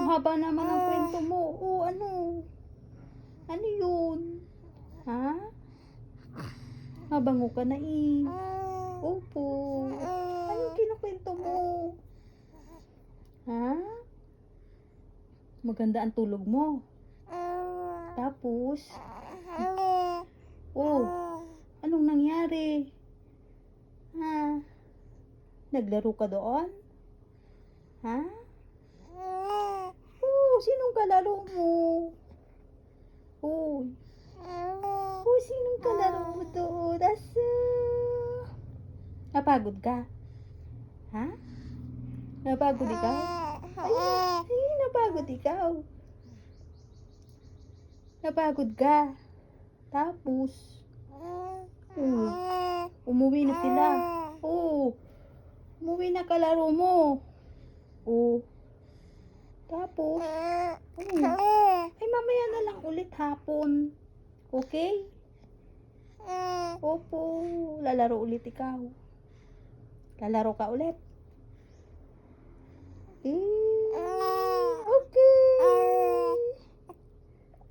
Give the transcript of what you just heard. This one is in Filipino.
Ang haba naman ang kwento mo. Oo, ano? Ano yun? Ha? Mabango ka na eh. Opo. Anong kinukwento mo? Ha? Maganda ang tulog mo. Tapos? Oh, anong nangyari? Ha? Naglaro ka doon? Ha? Oh, sinong kalaro mo? Oh, sinong kalaro mo doon? Asa? Napagod ka? Ha? Napagod ikaw? Ay, napagod ikaw. Napagod ka. Tapos, umuwi na sila. Umuwi na kalaro mo. Tapos, ay mamaya na lang ulit hapon. Okay? Opo, lalaro ulit ikaw. Lalaro ka ulit.